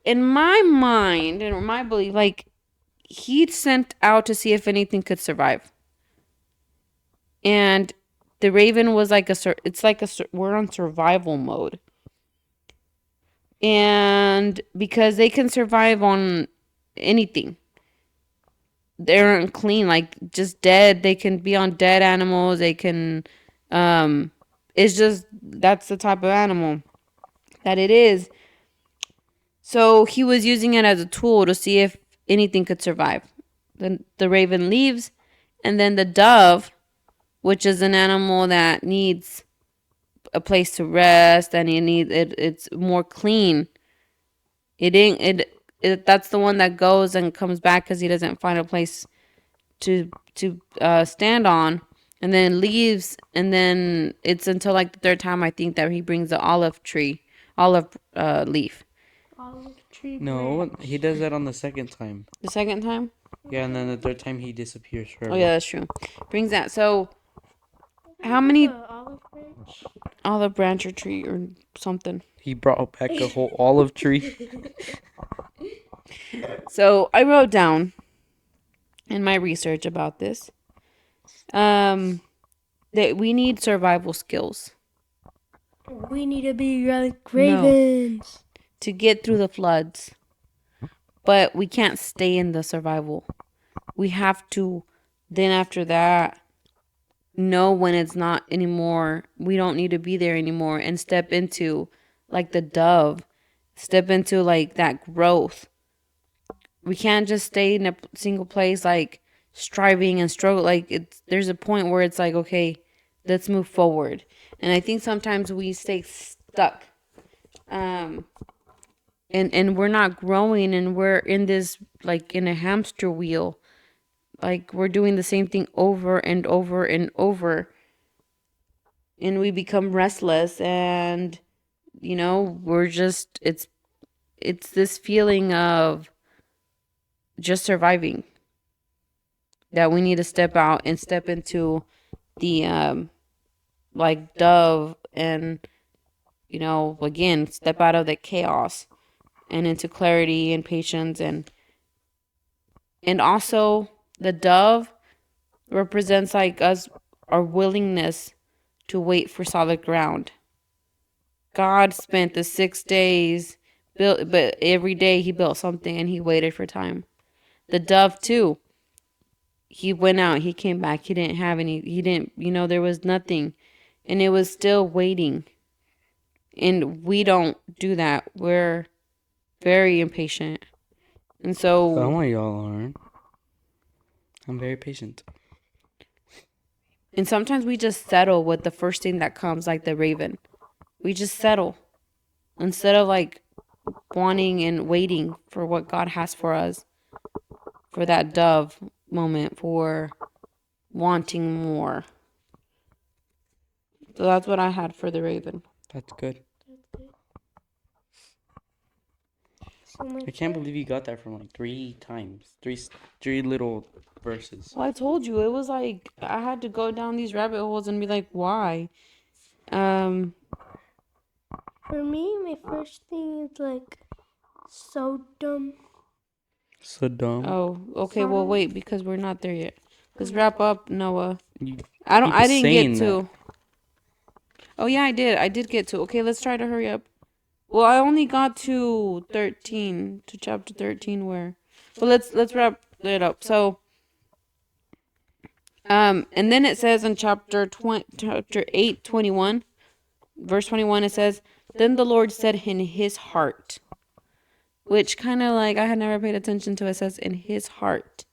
in my mind and my belief, like he sent out to see if anything could survive. And the raven was like we're on survival mode. And because they can survive on anything, they aren't clean, like just dead. They can be on dead animals. They can, it's just, that's the type of animal that it is. So he was using it as a tool to see if anything could survive. Then the raven leaves, and then the dove, which is an animal that needs a place to rest and it's more clean. That's the one that goes and comes back because he doesn't find a place to stand on, and then leaves, and then it's until like the third time I think that he brings the olive leaf. Olive tree No, branch. he does that on the second time. The second time? Yeah, and then the third time he disappears forever. Oh yeah, that's true. Brings that. So how many Olive branch? olive branch or tree or something? He brought back a whole olive tree. So I wrote down in my research about this that we need survival skills. We need to be like ravens. To get through the floods. But we can't stay in the survival. We have to, then after that, know when it's not anymore. We don't need to be there anymore, and step into, like the dove, step into like that growth. We can't just stay in a single place, like striving and struggle. Like there's a point where it's like, okay, let's move forward. And I think sometimes we stay stuck. And we're not growing, and we're in this, like in a hamster wheel, like we're doing the same thing over and over and over, and we become restless, and we're just, it's this feeling of just surviving, that we need to step out and step into the like dove, and again, step out of the chaos and into clarity and patience. And also the dove represents like us, our willingness to wait for solid ground. God spent the 6 days but every day he built something, and he waited for time. The dove too, he went out, he came back, he didn't have any, he didn't, there was nothing. And it was still waiting. And we don't do that. We're very impatient. And so, Some of y'all aren't. I'm very patient. and sometimes we just settle with the first thing that comes, like the raven. We just settle instead of like wanting and waiting for what God has for us, for that dove moment, for wanting more. So that's what I had for the raven. That's good. So my I can't believe you got that from like 3 times. Three little verses. Well, I told you, it was like I had to go down these rabbit holes and be like, why? Um, For me, my first thing is like Sodom. So dumb. oh, okay, well, Sodom. wait, because we're not there yet. Let's wrap up, Noah. You I keep didn't saying get that. to. Oh, yeah, I did get to. Okay, let's try to hurry up. Well, I only got to 13, to chapter 13 where. Well, let's wrap it up. So, and then it says in chapter 8, 21, verse 21, it says, "Then the Lord said in his heart," which kind of like I had never paid attention to. It says in his heart,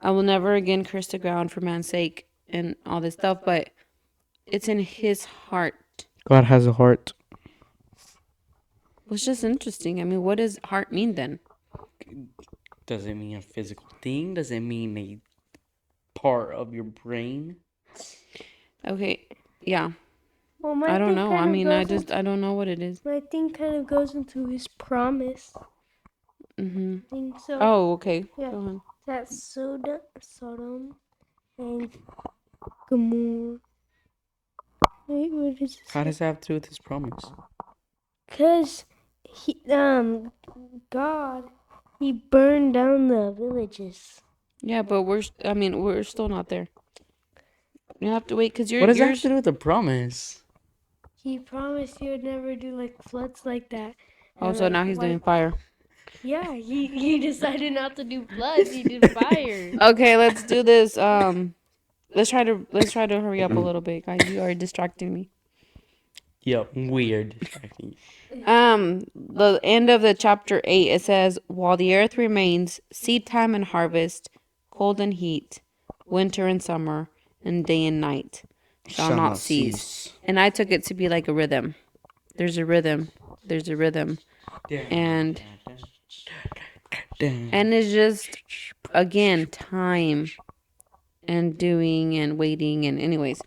"I will never again curse the ground for man's sake," and all this stuff, but it's in his heart. God has a heart. It's just interesting. I mean, what does heart mean then? Does it mean a physical thing? Does it mean a part of your brain? Okay, yeah. Well, my I don't thing know. kind I of mean, goes I don't know what it is. My thing kind of goes into his promise. Mhm. I think so. Oh, okay. Yeah. Go ahead. That's Sodom and Gomorrah. Wait, what is How it? does that have to do with his promise? Cause God, he burned down the villages. Yeah, but we're still not there. You have to wait because What does that have yours. to do with the promise? He promised he would never do like floods like that. Oh, And, so like, now he's doing fire. Yeah, he decided not to do floods. He did fire. Okay, let's do this. Let's try to hurry up a little bit, guys. You are distracting me. Yep, weird distracting. The end of the chapter 8, it says, "While the earth remains, seed time and harvest, cold and heat, winter and summer, and day and night shall not cease." And I took it to be like a rhythm. There's a rhythm. There's a rhythm. And it's just, again, time and doing and waiting and anyways.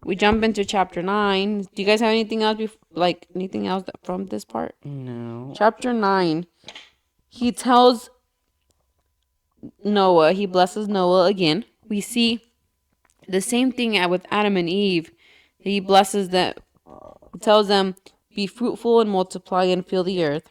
We jump into chapter 9. Do you guys have anything else anything else from this part? No. Chapter 9. He tells Noah, he blesses Noah again. We see the same thing with Adam and Eve. He blesses them, tells them, "Be fruitful and multiply and fill the earth."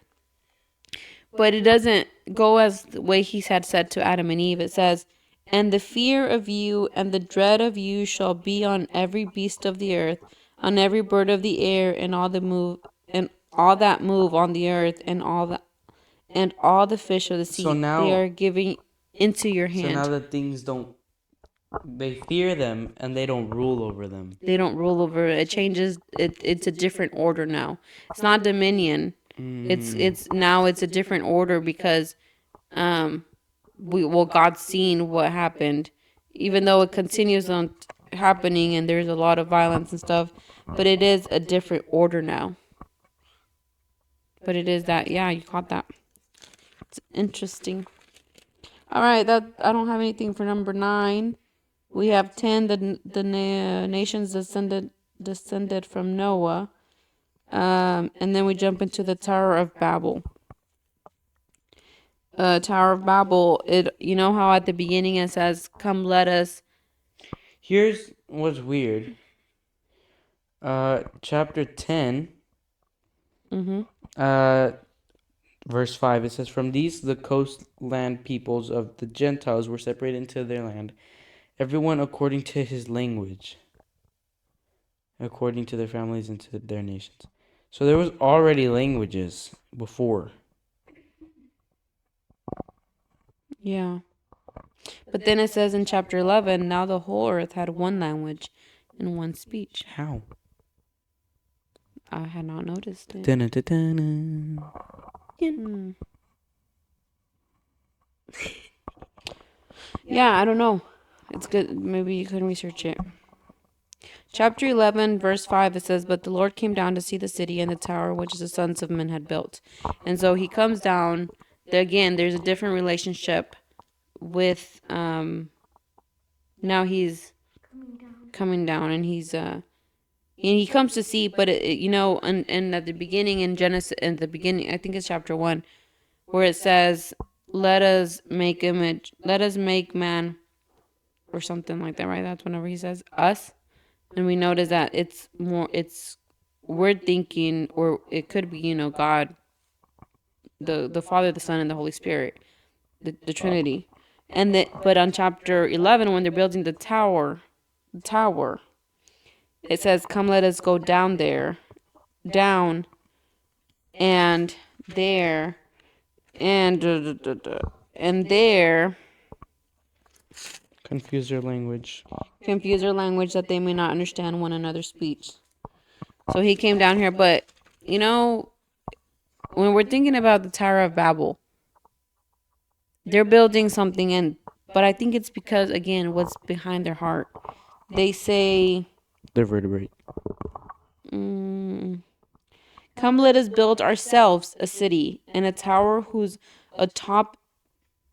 But it doesn't go as the way he had said to Adam and Eve. It says, "And the fear of you and the dread of you shall be on every beast of the earth, on every bird of the air, and all that move on the earth, and all the fish of the sea. So now- they are giving into your So now hand." that things don't, they fear them and they don't rule over them. They don't rule over it. It changes. It's a different order now. It's not dominion. It's now it's a different order because God's seen what happened, even though it continues on happening and there's a lot of violence and stuff, but it is a different order now. But it is that, yeah, you caught that. It's interesting. All right, that I don't have anything for number 9. We have 10. The nations descended from Noah, and then we jump into the Tower of Babel. Tower of Babel. You know how at the beginning it says, "Come, let us." Here's what's weird. Chapter 10. Verse 5, it says, "From these the coastland peoples of the Gentiles were separated into their land, everyone according to his language, according to their families and to their nations." So there was already languages before. Yeah. But then it says in chapter 11, now the whole earth had one language and one speech. How? I had not noticed it. Dun-dun-dun-dun. Hmm. Yeah, I don't know. It's good. Maybe you can research it. Chapter 11, verse 5, it says, but the Lord came down to see the city and the tower which the sons of men had built. And so he comes down. Again, there's a different relationship with, now he's coming down and he comes to see, but and at the beginning in Genesis, in the beginning, I think it's chapter 1, where it says, let us make man, or something like that, right? That's whenever he says us. And we notice that we're thinking, or it could be, God, the Father, the Son, and the Holy Spirit, the Trinity. But on chapter 11, when they're building the tower, it says, come, let us go down, and there, and and there, Confuse their language. confuse their language that they may not understand one another's speech. So he came down here, but when we're thinking about the Tower of Babel, they're building something, but I think it's because, again, what's behind their heart. They say, The vertebrate. come, let us build ourselves a city and a tower whose top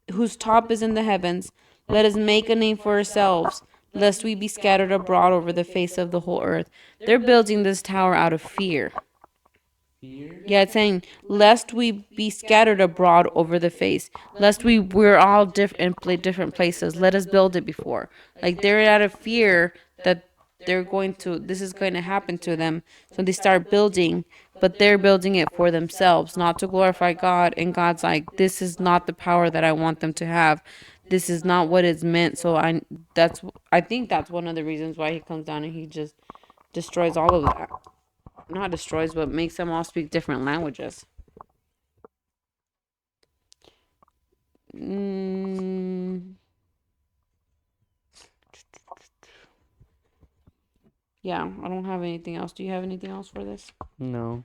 is in the heavens. Let us make a name for ourselves, lest we be scattered abroad over the face of the whole earth. They're building this tower out of fear. Fear? Yeah, it's saying, lest we be scattered abroad over the face, lest we're all different places. Let us build it before. Like, they're out of fear that this is going to happen to them. So they start building, but they're building it for themselves, not to glorify God. And God's like, this is not the power that I want them to have. This is not what it's meant. So I think that's one of the reasons why he comes down and he just destroys all of that. Not destroys, but makes them all speak different languages. Yeah, I don't have anything else. Do you have anything else for this? No.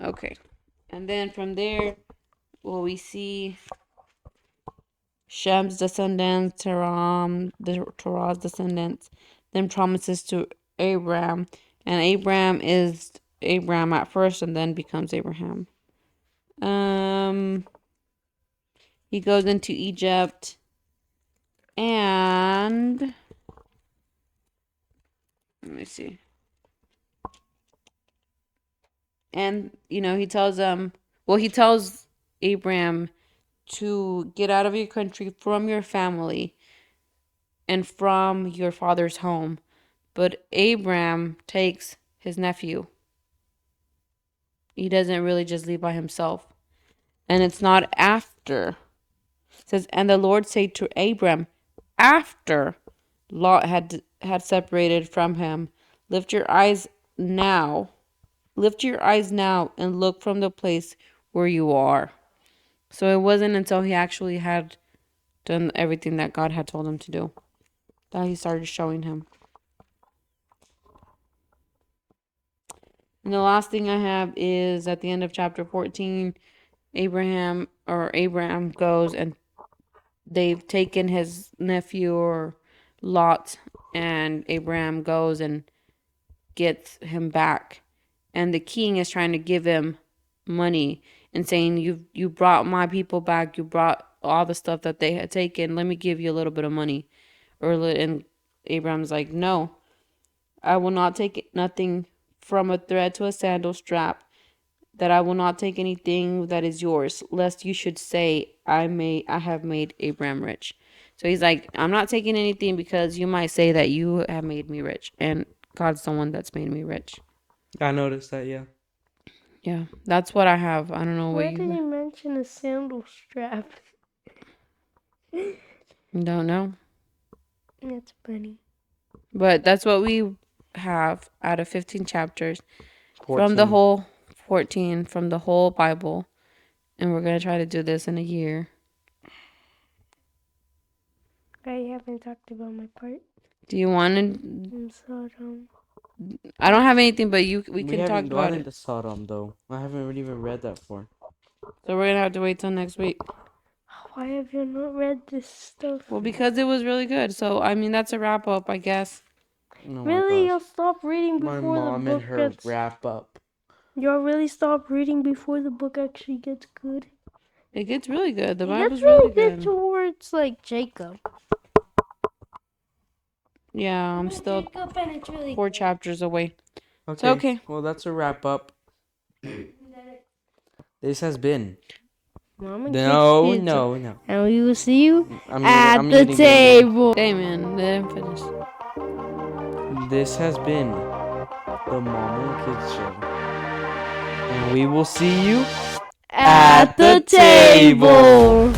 Okay. And then from there, we see Shem's descendants, Terah's descendants, then promises to Abraham. And Abraham is Abraham at first and then becomes Abraham. He goes into Egypt and let me see. And he tells he tells Abraham to get out of your country, from your family, and from your father's home. But Abraham takes his nephew. He doesn't really just leave by himself. And it's not after. It says, and the Lord said to Abram, after Lot had separated from him, lift your eyes now and look from the place where you are. So it wasn't until he actually had done everything that God had told him to do that he started showing him. And the last thing I have is at the end of chapter 14, Abraham goes, and they've taken his nephew, or Lot, and Abraham goes and gets him back. And the king is trying to give him money and saying, you brought my people back, you brought all the stuff that they had taken, let me give you a little bit of money. And Abraham's like, no, I will not take nothing, from a thread to a sandal strap, that I will not take anything that is yours, lest you should say, I have made Abraham rich. So he's like, I'm not taking anything, because you might say that you have made me rich, and God's the one that's made me rich. I noticed that, yeah. Yeah, that's what I have. I don't know what Why did he mention a sandal strap? Don't know. That's funny. But that's what we have out of 15 chapters 14. from the whole 14 from the whole Bible. And we're gonna try to do this in a year. I haven't talked about my part. Do you want to? I'm Sodom. I don't have anything, but we can talk haven't about gone it. into Sodom though. I haven't really even read that far. So we're gonna have to wait till next week. Why have you not read this stuff? Well, because it was really good. So I mean, that's a wrap up, I guess. Oh my Really, gosh. you'll stop reading My before the mom book and her gets. wrap up. You'll really stop reading before the book actually gets good. It gets really good. The It Bible's gets really really good good. towards like Jacob. Yeah, I'm still Jacob, and it's really 4 good. chapters away. Okay. So, okay. Well, that's a wrap up. This has been. Mama No. And we will see you I'm at the getting game table. Damon, let him finish. on. This has been the Mom and Kids Show. And we will see you At the table.